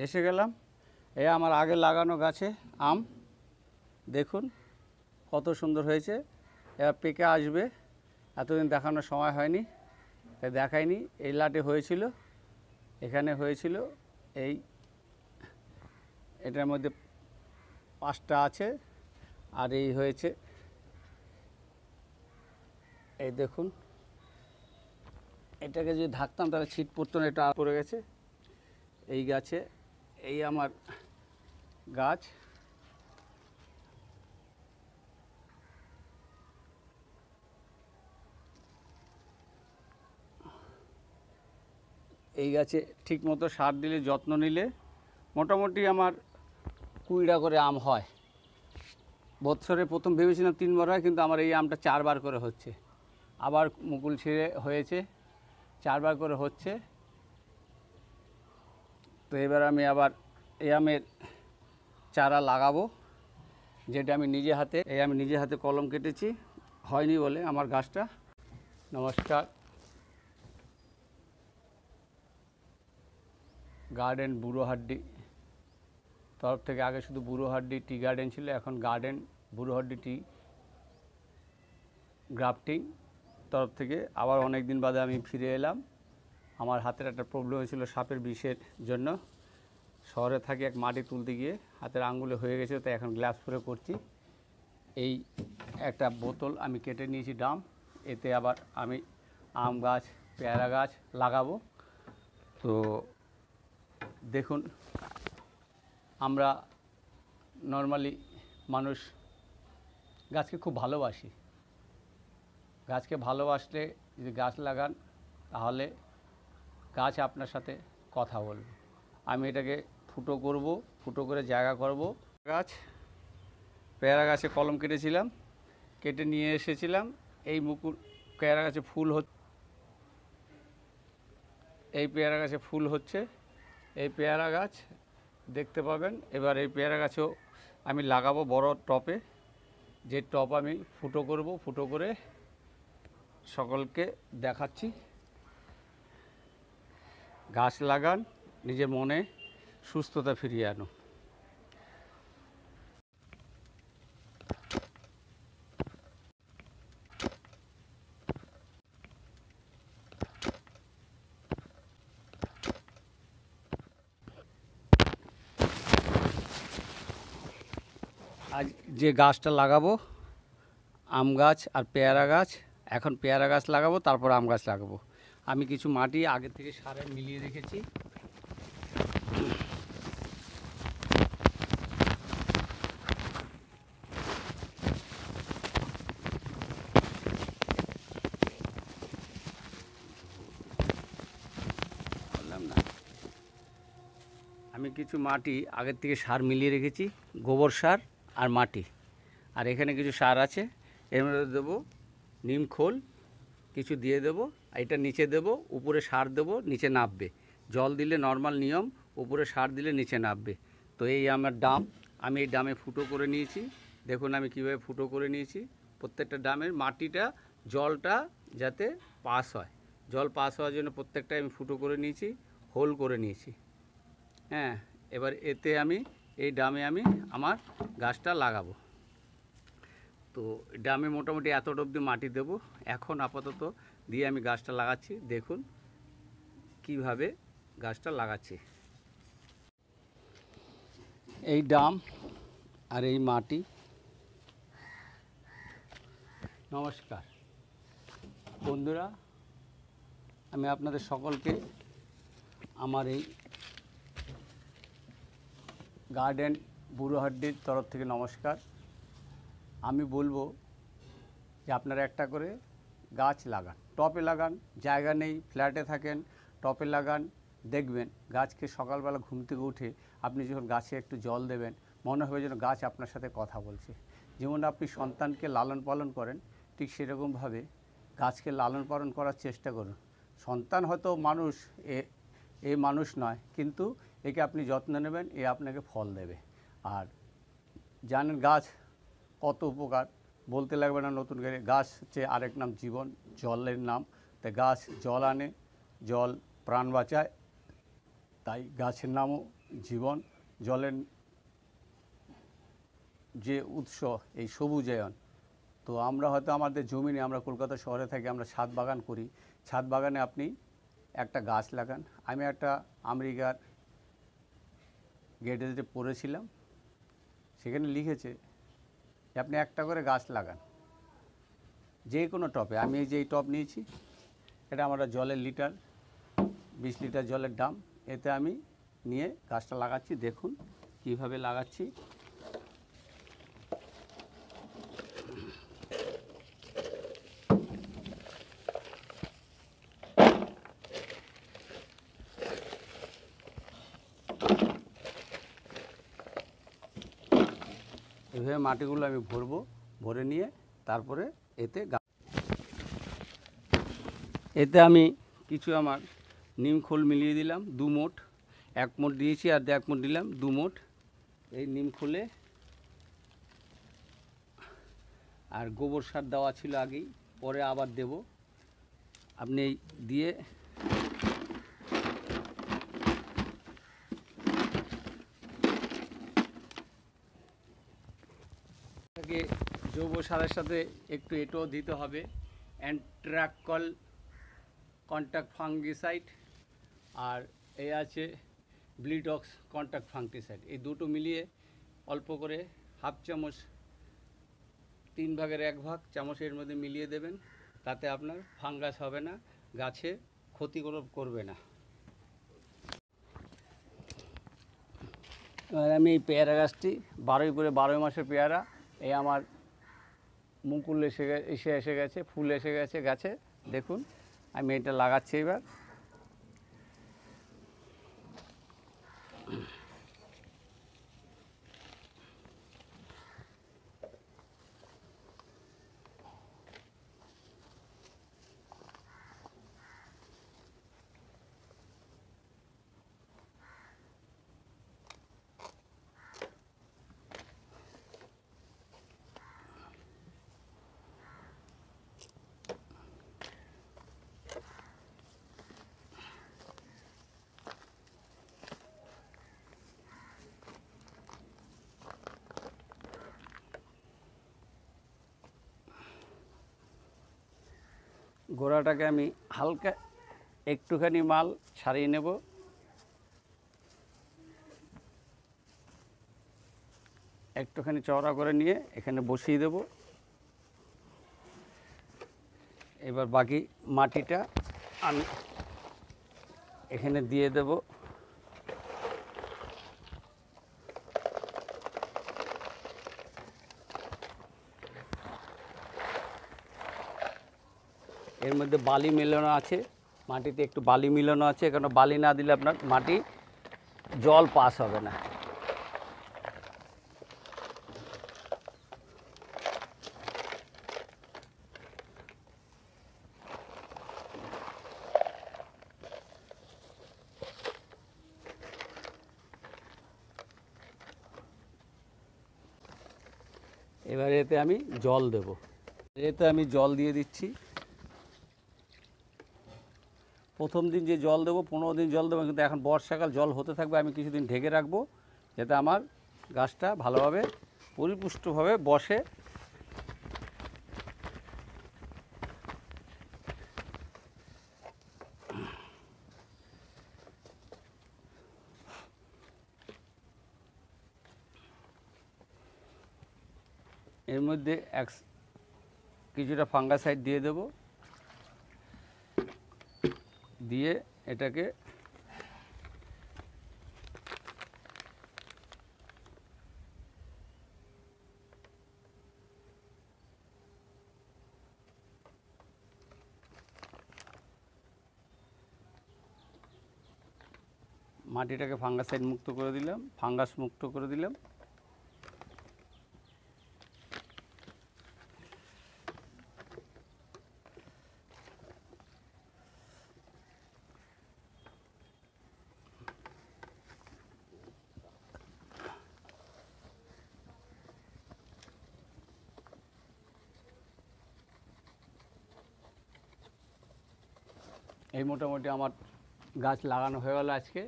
এসে গেলাম। এই আমার আগে লাগানো গাছে আম দেখুন কত সুন্দর হয়েছে। এবার পেকে আসবে, এতদিন দেখানোর সময় হয়নি তাই দেখাইনি। এই লাটে হয়েছিল, এখানে হয়েছিল, এটার মধ্যে 5টা আছে, আর এই হয়েছে, এই দেখুন। এটাকে যদি ঢাকতাম তাহলে ছিট পড়তো না, এটা পড়ে গেছে। এই গাছে, এই আমার গাছ, এই গাছে ঠিক মতো সার দিলে, যত্ন নিলে মোটামুটি আমার 20টা করে আম হয়। বছরে প্রথম ভেবেছিলাম 3বার হয়, কিন্তু আমার এই আমটা 4বার করে হচ্ছে। আবার মুকুল ছিঁড়ে হয়েছে, 4বার করে হচ্ছে। তো এবার আমি আবার এই আমের চারা লাগাবো, যেটা আমি নিজে হাতে কলম কেটেছি, হয়নি বলে আমার গাছটা। নমস্কার, গার্ডেন বুড়োহাড্ডি তরফ থেকে। আগে শুধু বুড়োহাড্ডি টি গার্ডেন ছিল, এখন গার্ডেন বুড়োহাড্ডি টি গ্রাফটিং তরফ থেকে আবার অনেক দিন বাদে আমি ফিরে এলাম। আমার হাতের একটা প্রবলেম হয়েছিল সাপের বিষের জন্য। শহরে থাকি, এক মাটি তুলতে গিয়ে হাতের আঙ্গুলে হয়ে গেছে, তাই এখন গ্লাভস পরে করছি। এই একটা বোতল আমি কেটে নিয়েছি ডাম, এতে আবার আমি আম গাছ, পেয়ারা গাছ লাগাবো। তো দেখুন, আমরা নর্মালি মানুষ গাছকে খুব ভালোবাসি। গাছকে ভালোবাসলে যদি গাছ লাগান, তাহলে গাছ আপনার সাথে কথা বলবে। আমি এটাকে ফুটো করব, ফুটো করে জায়গা করব। গাছ, পেয়ারা গাছে কলম কেটেছিলাম, কেটে নিয়ে এসেছিলাম। এই মুকুল পেয়ারা গাছে ফুল হচ্ছে, এই পেয়ারা গাছে ফুল হচ্ছে, এই পেয়ারা গাছ দেখতে পাবেন। এবার এই পেয়ারা গাছও আমি লাগাবো বড় টপে, যে টপ আমি ফুটো করব, ফুটো করে সকলকে দেখাচ্ছি। গাছ লাগান, নিজের মনে সুস্থতা ফিরিয়ে আনো। আজ যে গাছটা লাগাবো, আম গাছ আর পেয়ারা গাছ, এখন পেয়ারা গাছ লাগাবো, তারপর আম গাছ লাগাবো। আমি কিছু মাটি আগে থেকে সারে মিলিয়ে রেখেছি। আমি কিছু মাটি আগের থেকে সার মিলিয়ে রেখেছি, গোবর সার আর মাটি। আর এখানে কিছু সার আছে, এর মধ্যে দেবো নিম খোল, কিছু দিয়ে দেবো। এটা নিচে দেবো, উপরে সার দেবো, নিচে নামবে। জল দিলে নর্মাল নিয়ম, উপরে সার দিলে নিচে নামবে। তো এই আমার ডাম, আমি এই ডামে ফুটো করে নিয়েছি। দেখুন আমি কীভাবে ফুটো করে নিয়েছি। প্রত্যেকটা ডামের মাটিটা, জলটা যাতে পাস হয়, জল পাস হওয়ার জন্য প্রত্যেকটাই আমি ফুটো করে নিয়েছি, হোল করে নিয়েছি। হ্যাঁ, এবার এতে আমি এই ডামে আমি আমার গাছটা লাগাবো। তো ডামে মোটামুটি এতটা অবধি মাটি দেব। এখন আপাতত দিয়ে আমি গাছটা লাগাচ্ছি। দেখুন কিভাবে গাছটা লাগাচ্ছি। এই ডাম আর এই মাটি। নমস্কার বন্ধুরা, আমি আপনাদের সকলকে আমার এই গার্ডেন বুড়োহাড্ডির তরফ থেকে নমস্কার। আমি বলবো যে আপনারা একটা করে গাছ লাগান, টপে লাগান। জায়গা নেই, ফ্ল্যাটে থাকেন, টপে লাগান। দেখবেন গাছকে সকালবেলা ঘুম থেকে উঠে আপনি যখন গাছে একটু জল দেবেন, মনে হবে যেন গাছ আপনার সাথে কথা বলছে। যেমন আপনি সন্তানকে লালন পালন করেন, ঠিক সেরকমভাবে গাছকে লালন পালন করার চেষ্টা করুন। সন্তান হয়তো মানুষ, এ মানুষ নয়, কিন্তু একে আপনি যত্ন নেবেন, এ আপনাকে ফল দেবে। আর জানেন গাছ কত উপকার, বলতে লাগবে না নতুন করে। গাছ হচ্ছে আরেক নাম জীবন, জলের নাম। তাই গাছ জল আনে, জল প্রাণ বাঁচায়। তাই গাছের নামও জীবন। জলের যে উৎস এই সবুজায়ন। তো আমরা হয়তো আমাদের জমি নেই, আমরা কলকাতা শহরে থাকি, আমরা ছাদ বাগান করি। ছাদ বাগানে আপনি একটা গাছ লাগান। আমি একটা আমেরিকার গেজেটে পড়েছিলাম, সেখানে লিখেছে যে আপনি একটা করে গাছ লাগান যে কোনো টবে। আমি এই যে এই টব নিয়েছি, এটা আমরা জলের লিটার 20 লিটার জলের ড্রাম, এতে আমি নিয়ে গাছটা লাগাচ্ছি। দেখুন কীভাবে লাগাচ্ছি। এভাবে মাটিগুলো আমি ভরবো, ভরে নিয়ে তারপরে এতে আমি কিছু আমার নিম খোল মিলিয়ে দিলাম 2 মুঠ। 1 মুঠ দিয়েছি আর 1 মুঠ দিলাম 2 মুঠ এই নিম খোলে। আর গোবর সার দেওয়া ছিল আগেই, পরে আবার দেব। আপনি দিয়ে জৈব সারের সাথে একটু এটাও দিতে হবে, অ্যান্ট্রাকল কন্ট্যাক্ট ফাঙ্গিসাইড, আর এই আছে ব্লিডক্স কন্ট্যাক্ট ফাঙ্গিসাইড। এই দুটো মিলিয়ে অল্প করে হাফ চামচ, 3 ভাগের 1 ভাগ চামচের মধ্যে মিলিয়ে দেবেন। তাতে আপনার ফাঙ্গাস হবে না, গাছে ক্ষতি করবে না। এবার আমি এই পেয়ারা গাছটি 12 মাসের পেয়ারা, এই আমার মুকুল এসে গেছে, ফুল এসে গেছে গাছে। দেখুন আমি এটা লাগাচ্ছি এবার। গোড়াটাকে আমি হালকা একটুখানি মাল ছাড়িয়ে নেব। একটুখানি চওড়া করে নিয়ে এখানে বসিয়ে দেব। এবার বাকি মাটিটা আমি এখানে দিয়ে দেব। এর মধ্যে বালি মেলানো আছে, মাটিতে একটু বালি মিলানো আছে, কারণ বালি না দিলে আপনার মাটি জল পাস হবে না। এবারে এতে আমি জল দেব। এতে আমি জল দিয়ে দিচ্ছি। প্রথম দিন যে জল দেবো 15 দিন জল দেবো, কিন্তু এখন বর্ষাকাল জল হতে থাকবে। আমি কিছুদিন ঢেকে রাখবো যাতে আমার গাছটা ভালোভাবে পরিপুষ্টভাবে বসে। এর মধ্যে কিছুটা ফাঙ্গাসাইড দিয়ে দেব, দিয়ে এটাকে মাটিটাকে ফাঙ্গাসাইড মুক্ত করে দিলাম, ফাঙ্গাস মুক্ত করে দিলাম। এই মোটামুটি আমার গাছ লাগানো হয়ে গেল আজকে।